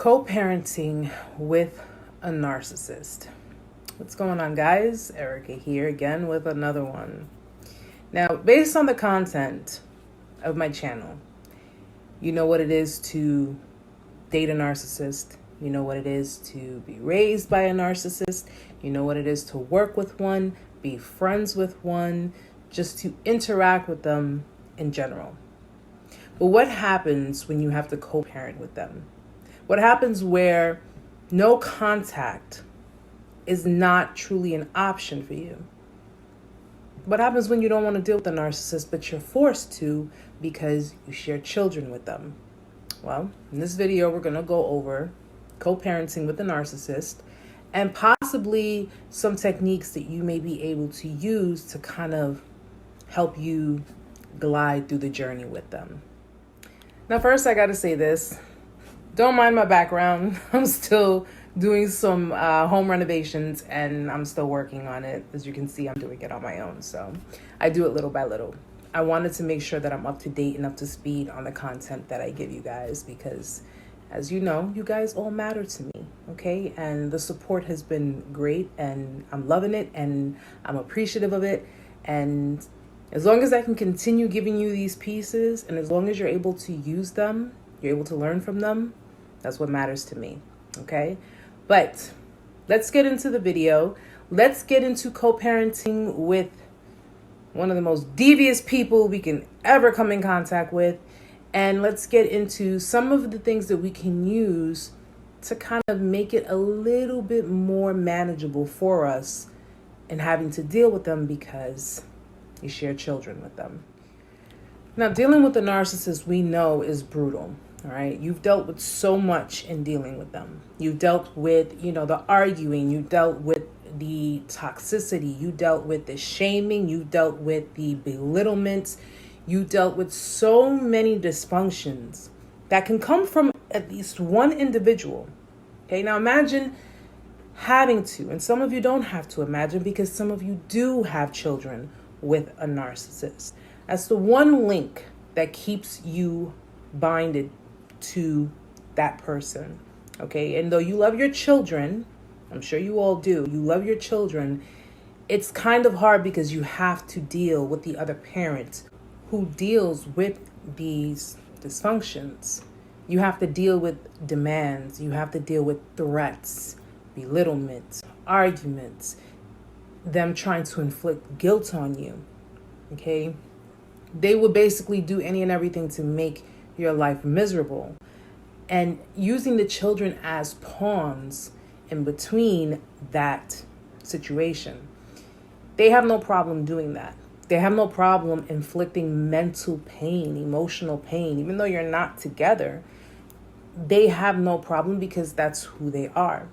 Co-parenting with a narcissist. What's going on, guys? Erica here again with another one. Now, based on the content of my channel, you know what it is to date a narcissist. You know what it is to be raised by a narcissist. You know what it is to work with one, be friends with one, just to interact with them in general. But what happens when you have to co-parent with them? What happens where no contact is not truly an option for you? What happens when you don't want to deal with a narcissist, but you're forced to because you share children with them? Well, in this video, we're going to go over co-parenting with a narcissist and possibly some techniques that you may be able to use to kind of help you glide through the journey with them. Now, first, I got to say this. Don't mind my background. I'm still doing some home renovations and I'm still working on it. As you can see, I'm doing it on my own. So I do it little by little. I wanted to make sure that I'm up to date and up to speed on the content that I give you guys because, as you know, you guys all matter to me, okay? And the support has been great and I'm loving it and I'm appreciative of it. And as long as I can continue giving you these pieces and as long as you're able to use them, you're able to learn from them, that's what matters to me, okay? But let's get into the video. Let's get into co-parenting with one of the most devious people we can ever come in contact with. And let's get into some of the things that we can use to kind of make it a little bit more manageable for us in having to deal with them because you share children with them. Now, dealing with a narcissist, we know, is brutal. All right. You've dealt with so much in dealing with them. You've dealt with, the arguing. You dealt with the toxicity. You dealt with the shaming. You dealt with the belittlement. You dealt with so many dysfunctions that can come from at least one individual. Okay. Now imagine having to, and some of you don't have to imagine because some of you do have children with a narcissist. That's the one link that keeps you binded to that person, okay? And though you love your children, I'm sure you all do, you love your children, it's kind of hard because you have to deal with the other parent who deals with these dysfunctions. You have to deal with demands, you have to deal with threats, belittlement, arguments, them trying to inflict guilt on you, okay? They would basically do any and everything to make your life miserable, and using the children as pawns in between that situation. They have no problem doing that. They have no problem inflicting mental pain, emotional pain, even though you're not together. They have no problem because that's who they are.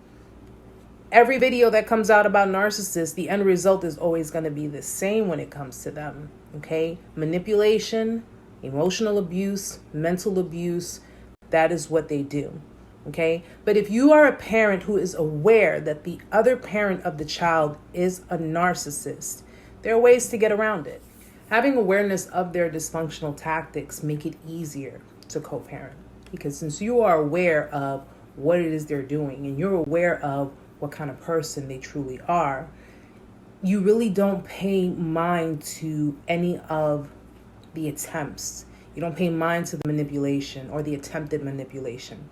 Every video that comes out about narcissists, the end result is always going to be the same when it comes to them, okay? Manipulation, emotional abuse, mental abuse, that is what they do, okay? But if you are a parent who is aware that the other parent of the child is a narcissist, there are ways to get around it. Having awareness of their dysfunctional tactics make it easier to co-parent because since you are aware of what it is they're doing and you're aware of what kind of person they truly are, you really don't pay mind to any of the attempts. You don't pay mind to the manipulation or the attempted manipulation.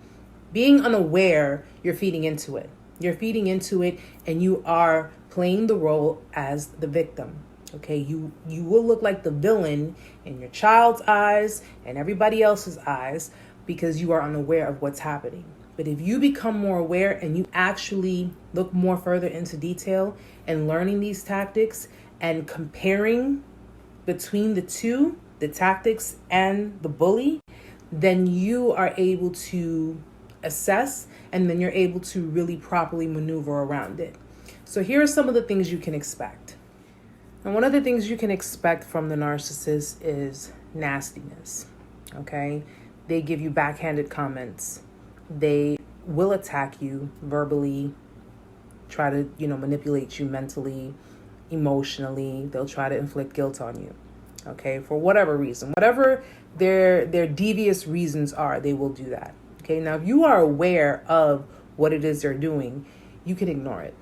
Being unaware, you're feeding into it. You're feeding into it and you are playing the role as the victim. Okay, you will look like the villain in your child's eyes and everybody else's eyes because you are unaware of what's happening. But if you become more aware and you actually look more further into detail and learning these tactics and comparing between the two, the tactics and the bully, then you are able to assess and then you're able to really properly maneuver around it. So here are some of the things you can expect. And one of the things you can expect from the narcissist is nastiness, okay? They give you backhanded comments. They will attack you verbally, try to, manipulate you mentally, emotionally. They'll try to inflict guilt on you, okay? For whatever reason, whatever their devious reasons are, they will do that. Okay, Okay, now if you are aware of what it is they're doing, you can ignore it.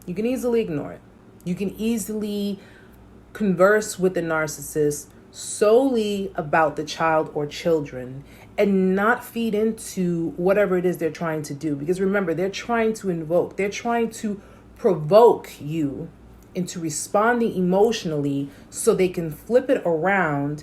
You can easily ignore it. You can easily converse with the narcissist solely about the child or children and not feed into whatever it is they're trying to do. Because remember, they're trying to provoke you into responding emotionally so they can flip it around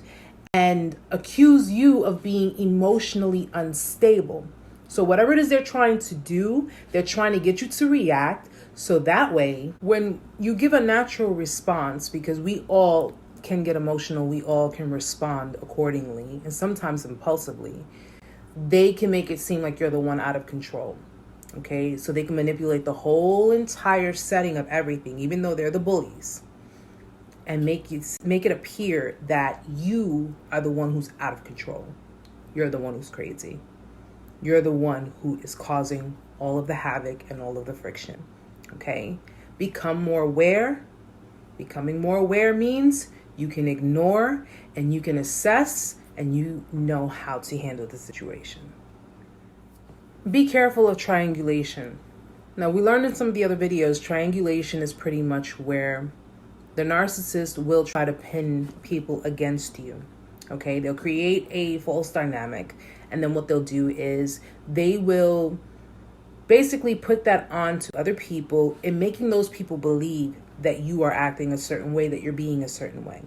and accuse you of being emotionally unstable. So whatever it is they're trying to do, they're trying to get you to react. So that way, when you give a natural response, because we all can get emotional, we all can respond accordingly, and sometimes impulsively, they can make it seem like you're the one out of control. Okay, so they can manipulate the whole entire setting of everything, even though they're the bullies, and make it appear that you are the one who's out of control. You're the one who's crazy. You're the one who is causing all of the havoc and all of the friction. Okay, become more aware. Becoming more aware means you can ignore and you can assess and you know how to handle the situation. Be careful of triangulation. Now, we learned in some of the other videos, triangulation is pretty much where the narcissist will try to pin people against you. Okay, they'll create a false dynamic, and then what they'll do is they will basically put that on to other people and making those people believe that you are acting a certain way, that you're being a certain way.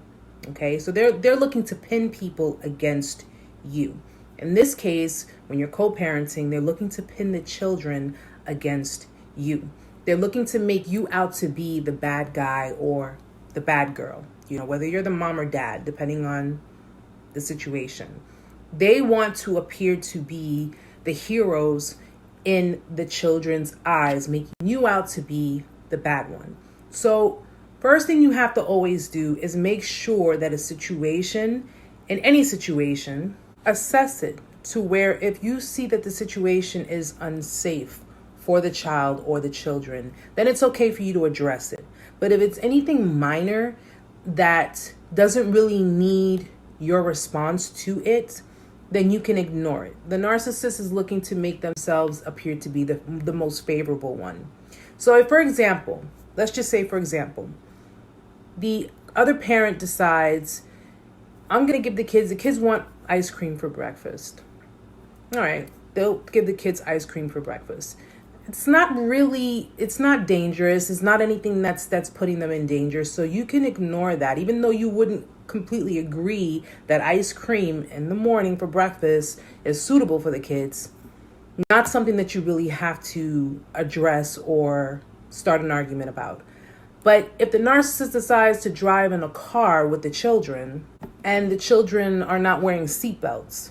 Okay, so they're looking to pin people against you. In this case, when you're co-parenting, they're looking to pin the children against you. They're looking to make you out to be the bad guy or the bad girl, whether you're the mom or dad, depending on the situation. They want to appear to be the heroes in the children's eyes, making you out to be the bad one. So first thing you have to always do is make sure that in any situation, assess it to where if you see that the situation is unsafe for the child or the children, then it's okay for you to address it. But if it's anything minor that doesn't really need your response to it, then you can ignore it. The narcissist is looking to make themselves appear to be the most favorable one. So if, for example, let's just say, for example, the other parent decides, I'm going to give the kids want ice cream for breakfast. All right, they'll give the kids ice cream for breakfast. It's not dangerous. It's not anything that's putting them in danger. So you can ignore that, even though you wouldn't completely agree that ice cream in the morning for breakfast is suitable for the kids. Not something that you really have to address or start an argument about. But if the narcissist decides to drive in a car with the children and the children are not wearing seatbelts,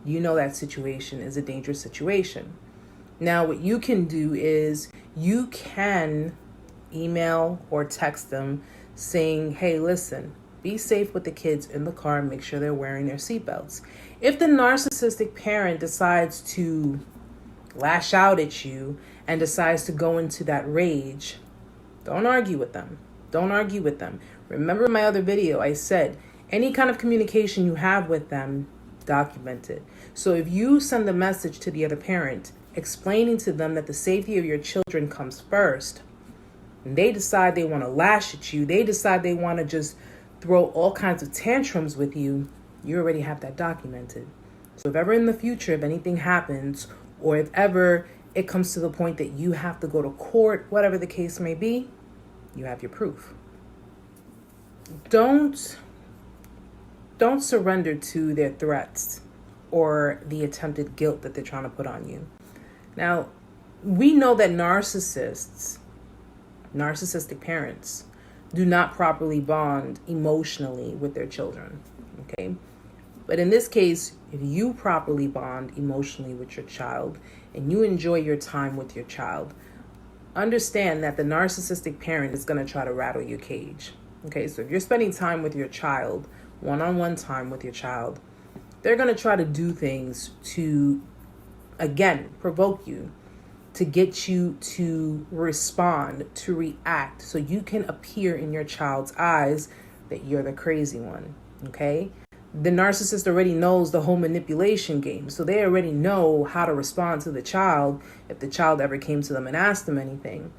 you know that situation is a dangerous situation. Now, what you can do is you can email or text them saying, hey, listen, be safe with the kids in the car and make sure they're wearing their seatbelts. If the narcissistic parent decides to lash out at you and decides to go into that rage, don't argue with them. Don't argue with them. Remember my other video, I said, any kind of communication you have with them, document it. So if you send a message to the other parent explaining to them that the safety of your children comes first, and they decide they want to lash at you, they decide they want to just throw all kinds of tantrums with you, you already have that documented. So if ever in the future, if anything happens, or if ever it comes to the point that you have to go to court, whatever the case may be, you have your proof. Don't surrender to their threats or the attempted guilt that they're trying to put on you. Now, we know that narcissists, narcissistic parents, do not properly bond emotionally with their children, okay? But in this case, if you properly bond emotionally with your child and you enjoy your time with your child, understand that the narcissistic parent is going to try to rattle your cage, okay? So if you're spending time with your child, one-on-one time with your child, they're going to try to do things to, again, provoke you, to get you to respond, to react, so you can appear in your child's eyes that you're the crazy one, okay? The narcissist already knows the whole manipulation game. So they already know how to respond to the child if the child ever came to them and asked them anything.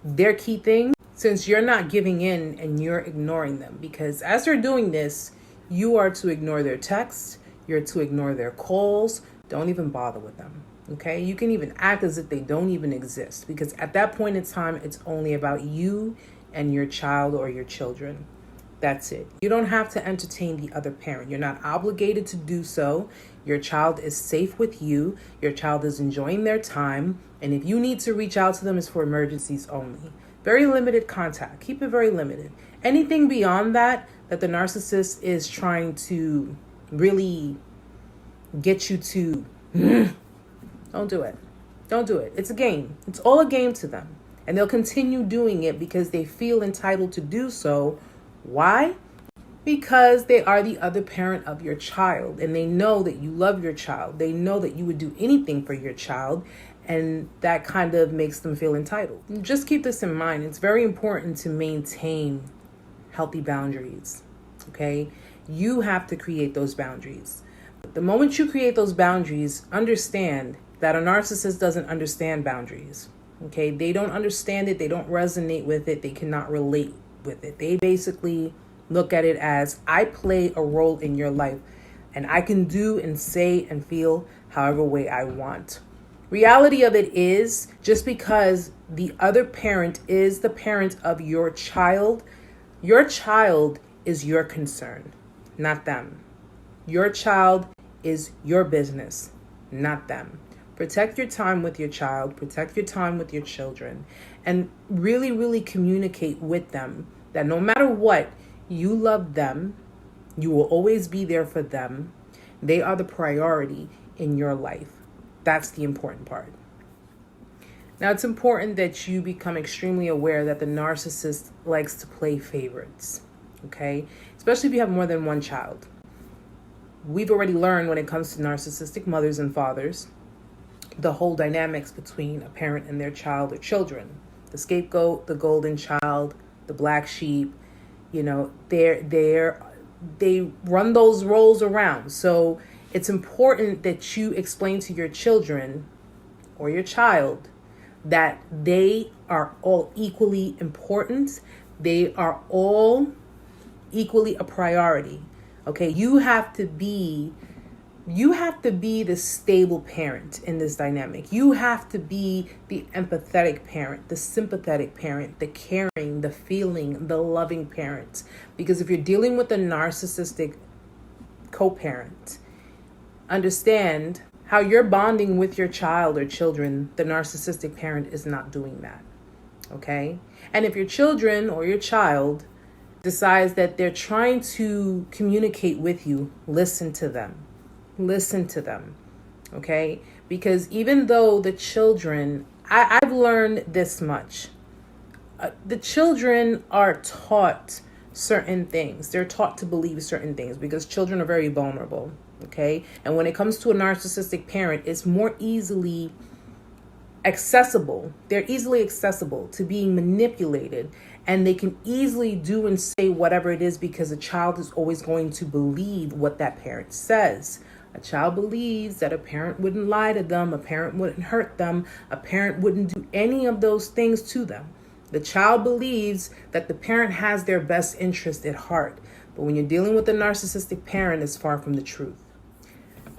Their key thing, since you're not giving in and you're ignoring them, because as they're doing this, you are to ignore their texts, you're to ignore their calls, don't even bother with them. Okay, you can even act as if they don't even exist, because at that point in time, it's only about you and your child or your children. That's it. You don't have to entertain the other parent. You're not obligated to do so. Your child is safe with you. Your child is enjoying their time. And if you need to reach out to them, it's for emergencies only. Very limited contact. Keep it very limited. Anything beyond that the narcissist is trying to really get you to, don't do it. Don't do it. It's a game. It's all a game to them. And they'll continue doing it because they feel entitled to do so. Why? Because they are the other parent of your child, and they know that you love your child. They know that you would do anything for your child, and that kind of makes them feel entitled. Just keep this in mind. It's very important to maintain healthy boundaries, okay? You have to create those boundaries. The moment you create those boundaries, understand that a narcissist doesn't understand boundaries, okay? They don't understand it. They don't resonate with it. They cannot relate with it. They basically look at it as, I play a role in your life and I can do and say and feel however way I want. Reality of it is, just because the other parent is the parent of your child is your concern, not them. Your child is your business, not them. Protect your time with your child, protect your time with your children, and really, really communicate with them that no matter what, you love them, you will always be there for them. They are the priority in your life. That's the important part. Now, it's important that you become extremely aware that the narcissist likes to play favorites, okay? Especially if you have more than one child. We've already learned when it comes to narcissistic mothers and fathers, the whole dynamics between a parent and their child or children. The scapegoat, the golden child, the black sheep, they run those roles around. So it's important that you explain to your children or your child that they are all equally important. They are all equally a priority. Okay, you have to be the stable parent in this dynamic. You have to be the empathetic parent, the sympathetic parent, the caring, the feeling, the loving parent. Because if you're dealing with a narcissistic co-parent, understand how you're bonding with your child or children. The narcissistic parent is not doing that. Okay? And if your children or your child decides that they're trying to communicate with you, listen to them. Listen to them, okay? Because even though the children, I've learned this much. The children are taught certain things. They're taught to believe certain things because children are very vulnerable, okay? And when it comes to a narcissistic parent, it's more easily accessible. They're easily accessible to being manipulated, and they can easily do and say whatever it is because a child is always going to believe what that parent says. A child believes that a parent wouldn't lie to them, a parent wouldn't hurt them, a parent wouldn't do any of those things to them. The child believes that the parent has their best interest at heart. But when you're dealing with a narcissistic parent, it's far from the truth.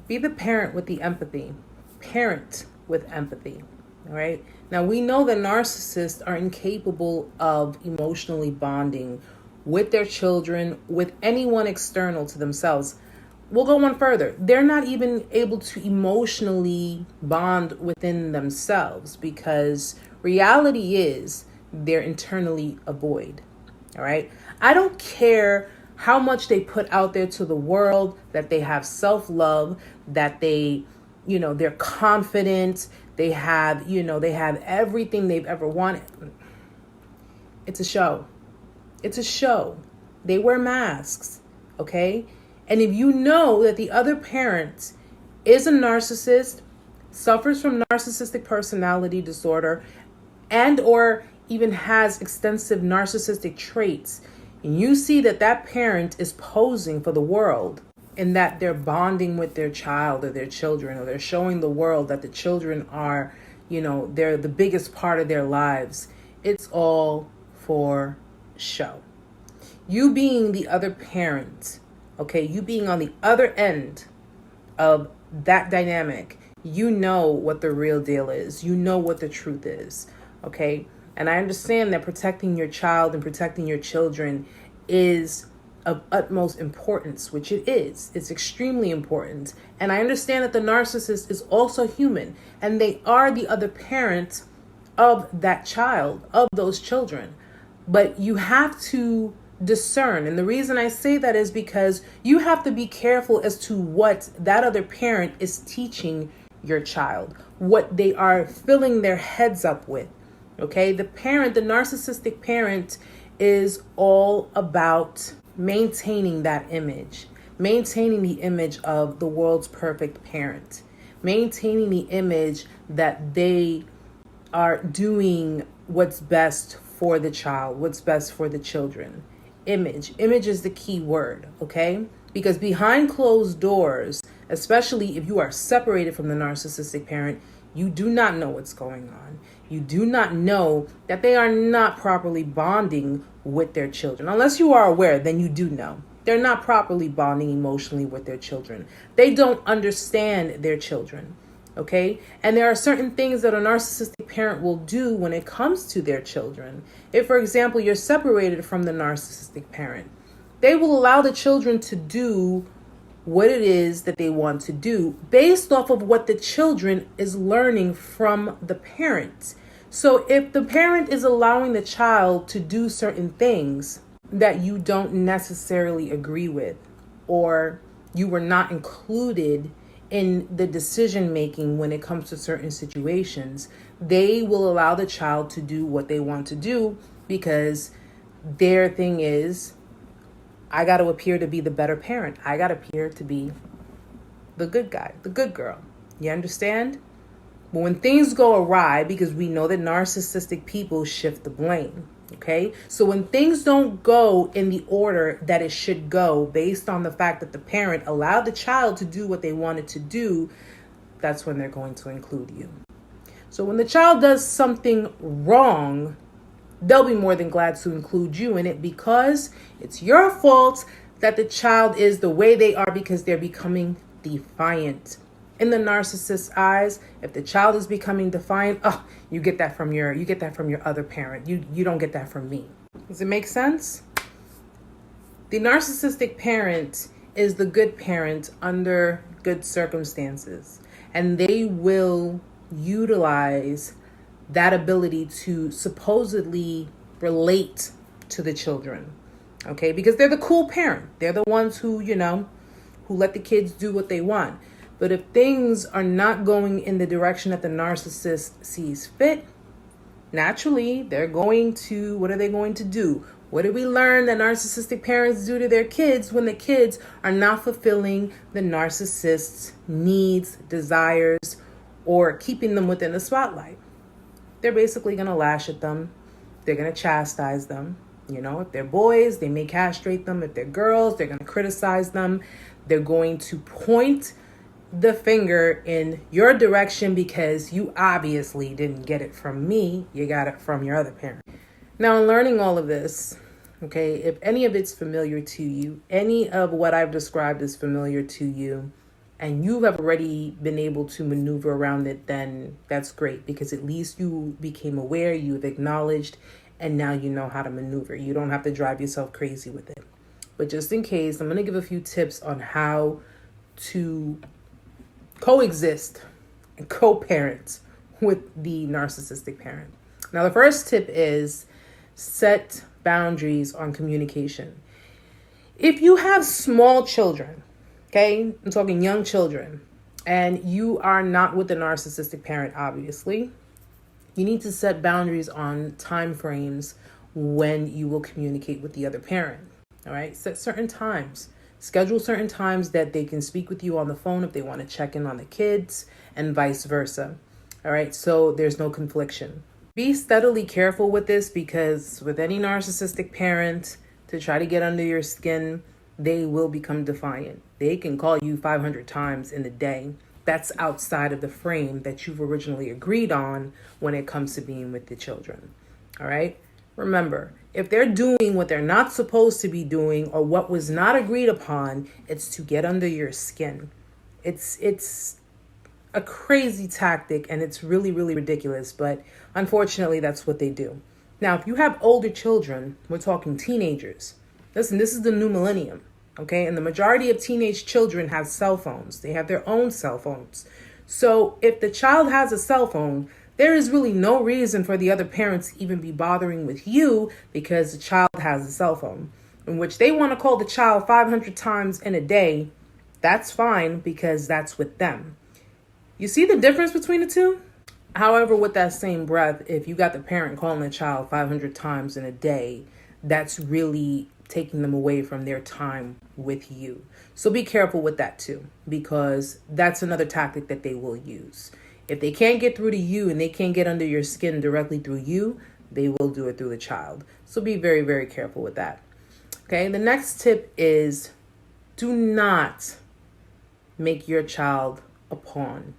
Be the parent with the empathy. Parent with empathy. All right? Now, we know that narcissists are incapable of emotionally bonding with their children, with anyone external to themselves. We'll go one further. They're not even able to emotionally bond within themselves because reality is they're internally a void. All right. I don't care how much they put out there to the world that they have self-love, that they're confident, they have everything they've ever wanted. It's a show. It's a show. They wear masks. Okay. And if you know that the other parent is a narcissist, suffers from narcissistic personality disorder, and or even has extensive narcissistic traits, and you see that that parent is posing for the world, and that they're bonding with their child or their children, or they're showing the world that the children are, they're the biggest part of their lives, it's all for show. You being the other parent, okay, you being on the other end of that dynamic, you know what the real deal is. You know what the truth is, okay? And I understand that protecting your child and protecting your children is of utmost importance, which it is. It's extremely important. And I understand that the narcissist is also human, and they are the other parent of that child, of those children. But you have to discern. And the reason I say that is because you have to be careful as to what that other parent is teaching your child, what they are filling their heads up with. Okay, the narcissistic parent is all about maintaining that image, maintaining the image of the world's perfect parent, maintaining the image that they are doing what's best for the child, what's best for the children. Image is the key word, okay? Because behind closed doors, especially if you are separated from the narcissistic parent, you do not know what's going on. You do not know that they are not properly bonding with their children. Unless you are aware, then you do know. They're not properly bonding emotionally with their children. They don't understand their children, okay? And there are certain things that a narcissistic parent will do when it comes to their children. If, for example, you're separated from the narcissistic parent, they will allow the children to do what it is that they want to do based off of what the children is learning from the parent. So if the parent is allowing the child to do certain things that you don't necessarily agree with, or you were not included in the decision making when it comes to certain situations, they will allow the child to do what they want to do because their thing is, I got to appear to be the better parent. I got to appear to be the good guy, the good girl. You understand? But when things go awry, because we know that narcissistic people shift the blame, okay? So when things don't go in the order that it should go based on the fact that the parent allowed the child to do what they wanted to do, that's when they're going to include you. So when the child does something wrong, they'll be more than glad to include you in it because it's your fault that the child is the way they are because they're becoming defiant. In the narcissist's eyes, if the child is becoming defiant, you get that from your other parent. You don't get that from me. Does it make sense? The narcissistic parent is the good parent under good circumstances, and they will utilize that ability to supposedly relate to the children, okay? Because they're the cool parent. They're the ones who let the kids do what they want. But if things are not going in the direction that the narcissist sees fit, naturally, they're going to, what are they going to do? What did we learn that narcissistic parents do to their kids when the kids are not fulfilling the narcissist's needs, desires, or keeping them within the spotlight? They're basically going to lash at them. They're going to chastise them. If they're boys, they may castrate them. If they're girls, they're going to criticize them. They're going to point the finger in your direction because you obviously didn't get it from me. You got it from your other parent. Now, in learning all of this, okay, if any of it's familiar to you, any of what I've described is familiar to you, and you have already been able to maneuver around it, then that's great because at least you became aware, you've acknowledged, and now you know how to maneuver. You don't have to drive yourself crazy with it. But just in case, I'm going to give a few tips on how to coexist and co-parent with the narcissistic parent. Now, the first tip is set boundaries on communication. If you have small children, okay, I'm talking young children, and you are not with the narcissistic parent, obviously, you need to set boundaries on time frames when you will communicate with the other parent. All right, set certain times. Schedule certain times that they can speak with you on the phone if they want to check in on the kids, and vice versa. All right, so there's no confliction. Be steadily careful with this because with any narcissistic parent, to try to get under your skin, they will become defiant. They can call you 500 times in a day. That's outside of the frame that you've originally agreed on when it comes to being with the children. All right? Remember, if they're doing what they're not supposed to be doing or what was not agreed upon, it's to get under your skin. It's a crazy tactic, and it's really, really ridiculous, but unfortunately, that's what they do. Now, if you have older children, we're talking teenagers. Listen, this is the new millennium, okay? And the majority of teenage children have cell phones. They have their own cell phones. So if the child has a cell phone, there is really no reason for the other parents to even be bothering with you because the child has a cell phone, in which they want to call the child 500 times in a day. That's fine because that's with them. You see the difference between the two? However, with that same breath, if you got the parent calling the child 500 times in a day, that's really taking them away from their time with you. So be careful with that too, because that's another tactic that they will use. If they can't get through to you and they can't get under your skin directly through you, they will do it through the child. So be very, very careful with that. Okay, the next tip is do not make your child a pawn.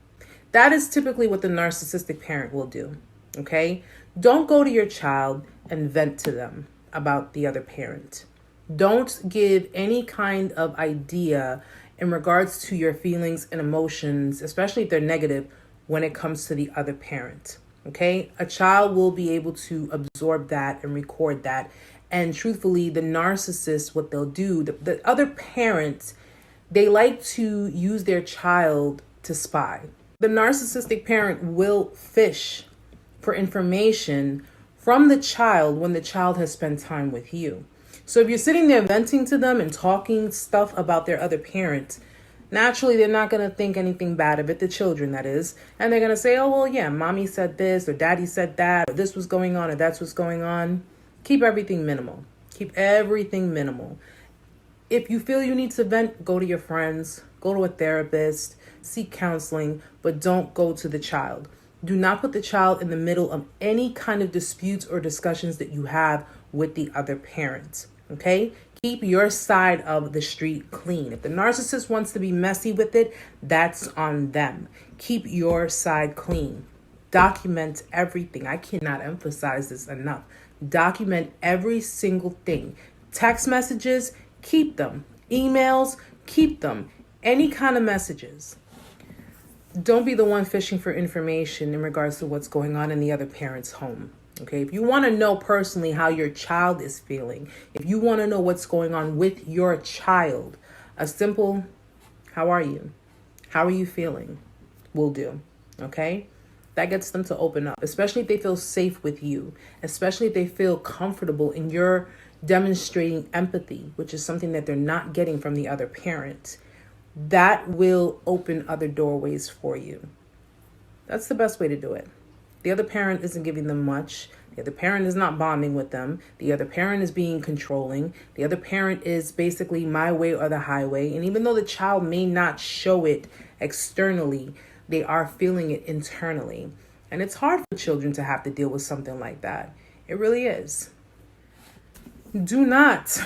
That is typically what the narcissistic parent will do. Okay, don't go to your child and vent to them about the other parent. Don't give any kind of idea in regards to your feelings and emotions, especially if they're negative, when it comes to the other parent. Okay, a child will be able to absorb that and record that. And truthfully, the narcissist, what they'll do, the other parents, they like to use their child to spy. The narcissistic parent will fish for information from the child when the child has spent time with you. So if you're sitting there venting to them and talking stuff about their other parent, naturally they're not going to think anything bad of it, the children that is. And they're going to say, oh, well, yeah, mommy said this or daddy said that or this was going on or that's what's going on. Keep everything minimal. Keep everything minimal. If you feel you need to vent, go to your friends, go to a therapist, seek counseling, but don't go to the child. Do not put the child in the middle of any kind of disputes or discussions that you have with the other parent, okay? Keep your side of the street clean. If the narcissist wants to be messy with it, that's on them. Keep your side clean. Document everything. I cannot emphasize this enough. Document every single thing. Text messages, keep them. Emails, keep them. Any kind of messages. Don't be the one fishing for information in regards to what's going on in the other parent's home. Okay, if you want to know personally how your child is feeling, if you want to know what's going on with your child, a simple, how are you? How are you feeling? Will do. Okay, that gets them to open up, especially if they feel safe with you, especially if they feel comfortable in your demonstrating empathy, which is something that they're not getting from the other parent. That will open other doorways for you. That's the best way to do it. The other parent isn't giving them much. The other parent is not bonding with them. The other parent is being controlling. The other parent is basically my way or the highway. And even though the child may not show it externally, they are feeling it internally. And it's hard for children to have to deal with something like that. It really is. Do not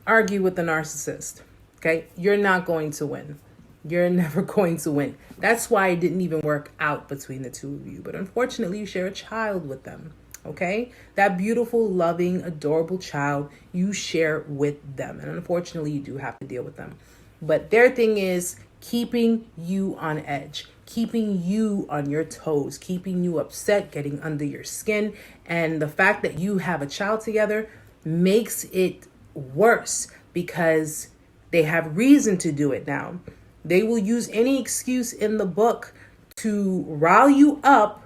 argue with the narcissist. Okay, you're not going to win. You're never going to win. That's why it didn't even work out between the two of you. But unfortunately, you share a child with them. Okay, that beautiful, loving, adorable child you share with them. And unfortunately, you do have to deal with them. But their thing is keeping you on edge, keeping you on your toes, keeping you upset, getting under your skin. And the fact that you have a child together makes it worse because they have reason to do it now. They will use any excuse in the book to rile you up,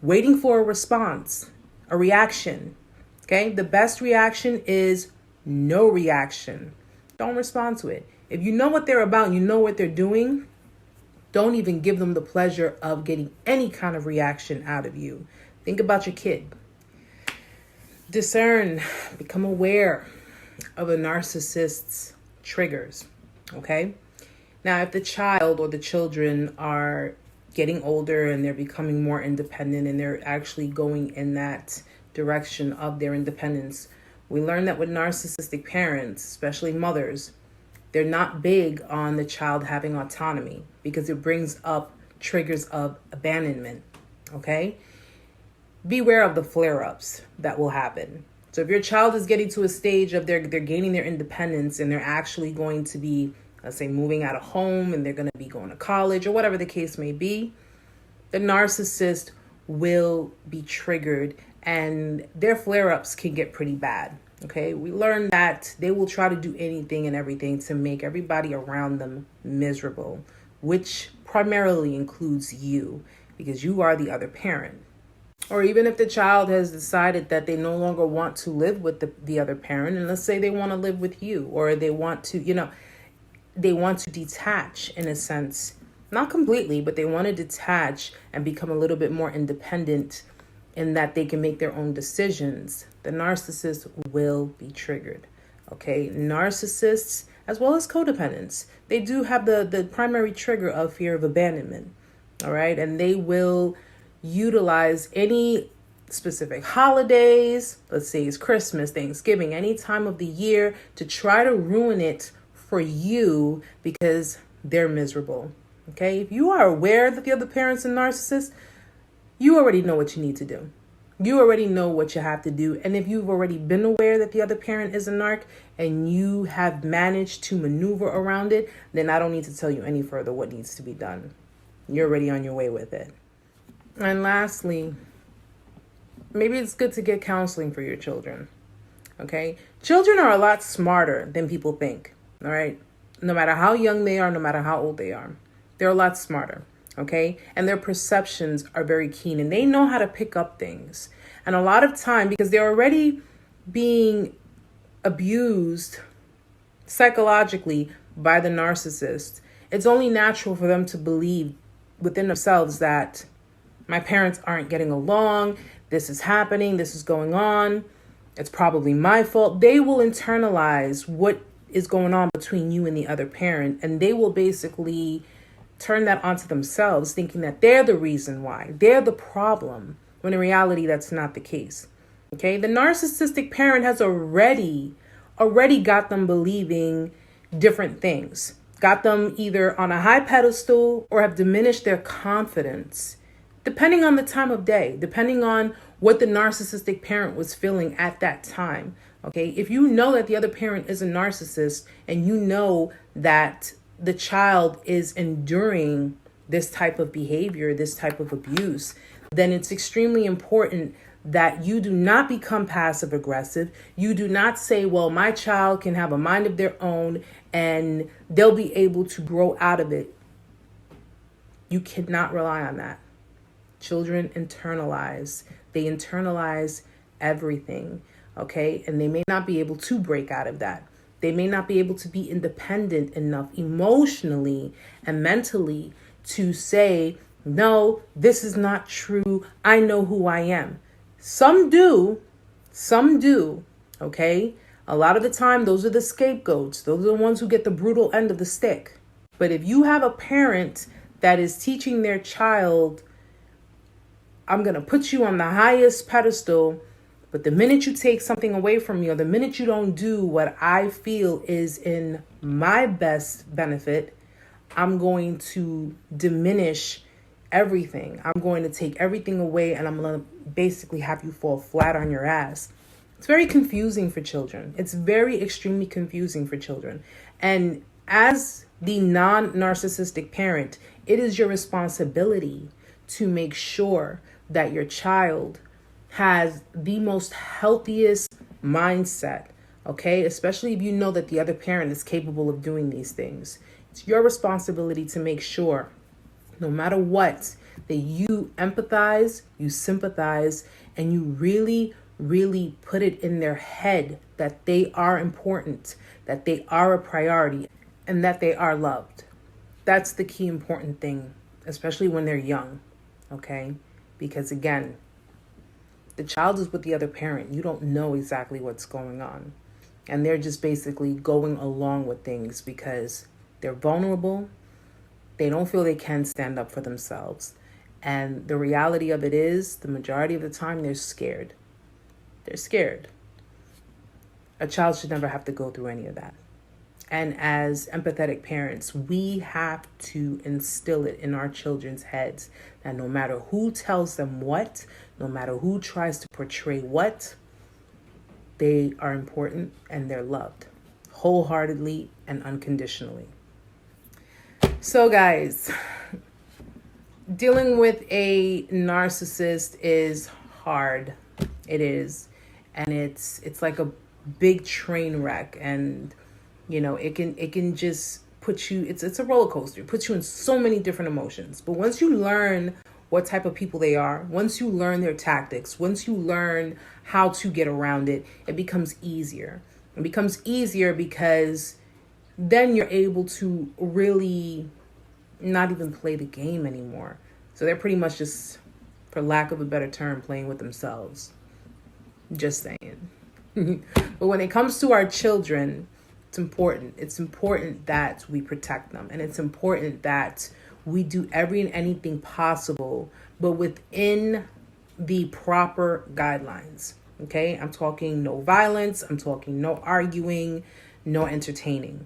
waiting for a response, a reaction. Okay? The best reaction is no reaction. Don't respond to it. If you know what they're about, you know what they're doing, don't even give them the pleasure of getting any kind of reaction out of you. Think about your kid. Discern, become aware of a narcissist's triggers, okay? Now, if the child or the children are getting older and they're becoming more independent and they're actually going in that direction of their independence, We learn that with narcissistic parents, especially mothers, they're not big on the child having autonomy because it brings up triggers of abandonment, okay? Beware of the flare-ups that will happen. So if your child is getting to a stage of they're gaining their independence and they're actually going to be, let's say, moving out of home and they're going to be going to college or whatever the case may be, the narcissist will be triggered and their flare-ups can get pretty bad. Okay, we learned that they will try to do anything and everything to make everybody around them miserable, which primarily includes you because you are the other parent. Or even if the child has decided that they no longer want to live with the other parent, and let's say they want to live with you, or they want to, they want to detach in a sense, not completely, but they want to detach and become a little bit more independent in that they can make their own decisions, the narcissist will be triggered. Okay, narcissists as well as codependents, they do have the primary trigger of fear of abandonment. All right, and they will utilize any specific holidays, let's say it's Christmas, Thanksgiving, any time of the year to try to ruin it for you because they're miserable. Okay, if you are aware that the other parent's a narcissist, you already know what you need to do. You already know what you have to do. And if you've already been aware that the other parent is a narc and you have managed to maneuver around it, then I don't need to tell you any further what needs to be done. You're already on your way with it. And lastly, maybe it's good to get counseling for your children. Okay? Children are a lot smarter than people think. All right? No matter how young they are, no matter how old they are, they're a lot smarter. Okay. And their perceptions are very keen and they know how to pick up things. And a lot of time, because they're already being abused psychologically by the narcissist, it's only natural for them to believe within themselves that my parents aren't getting along. This is happening. This is going on. It's probably my fault. They will internalize what is going on between you and the other parent. And they will basically turn that onto themselves, thinking that they're the reason why, they're the problem, when in reality, that's not the case. Okay, the narcissistic parent has already got them believing different things, got them either on a high pedestal or have diminished their confidence, depending on the time of day, depending on what the narcissistic parent was feeling at that time. Okay, if you know that the other parent is a narcissist and you know that the child is enduring this type of behavior, this type of abuse, then it's extremely important that you do not become passive aggressive. You do not say, well, my child can have a mind of their own and they'll be able to grow out of it. You cannot rely on that. Children internalize. They internalize everything, okay? And they may not be able to break out of that. They may not be able to be independent enough emotionally and mentally to say, no, this is not true. I know who I am. Some do, okay? A lot of the time, those are the scapegoats. Those are the ones who get the brutal end of the stick. But if you have a parent that is teaching their child, I'm going to put you on the highest pedestal, but the minute you take something away from me or the minute you don't do what I feel is in my best benefit, I'm going to diminish everything. I'm going to take everything away and I'm going to basically have you fall flat on your ass. It's very confusing for children. It's very extremely confusing for children. And as the non-narcissistic parent, it is your responsibility to make sure that your child has the most healthiest mindset, okay? Especially if you know that the other parent is capable of doing these things. It's your responsibility to make sure, no matter what, that you empathize, you sympathize, and you really, really put it in their head that they are important, that they are a priority, and that they are loved. That's the key important thing, especially when they're young, okay? Because again, the child is with the other parent. You don't know exactly what's going on. And they're just basically going along with things because they're vulnerable. They don't feel they can stand up for themselves. And the reality of it is, the majority of the time, they're scared. They're scared. A child should never have to go through any of that. And as empathetic parents, we have to instill it in our children's heads that no matter who tells them what, no matter who tries to portray what, they are important and they're loved wholeheartedly and unconditionally. So guys, dealing with a narcissist is hard. It is. And it's like a big train wreck, and you know, it can just put you, it's a roller coaster. It puts you in so many different emotions. But once you learn what type of people they are, once you learn their tactics, once you learn how to get around it, it becomes easier. It becomes easier because then you're able to really not even play the game anymore. So they're pretty much just, for lack of a better term, playing with themselves. Just saying. But when it comes to our children, it's important. It's important that we protect them. And it's important that we do every and anything possible, but within the proper guidelines. Okay? I'm talking no violence. I'm talking no arguing, no entertaining.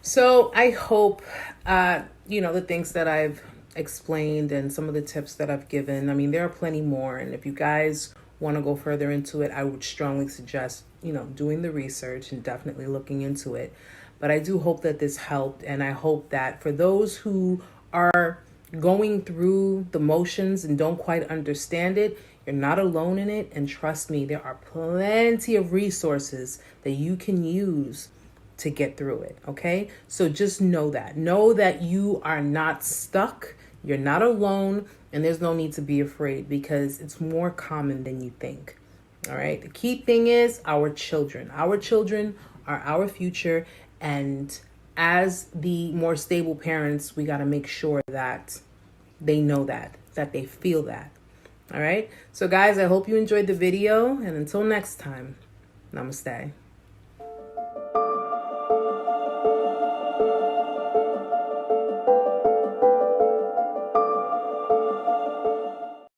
So I hope, the things that I've explained and some of the tips that I've given, I mean, there are plenty more. And if you guys want to go further into it, I would strongly suggest, doing the research and definitely looking into it. But I do hope that this helped. And I hope that for those who are going through the motions and don't quite understand it, you're not alone in it. And trust me, there are plenty of resources that you can use to get through it. Okay. So just know that you are not stuck. You're not alone. And there's no need to be afraid because it's more common than you think. All right. The key thing is our children. Our children are our future. And as the more stable parents, we got to make sure that they know that they feel that. All right. So guys, I hope you enjoyed the video. And until next time, namaste.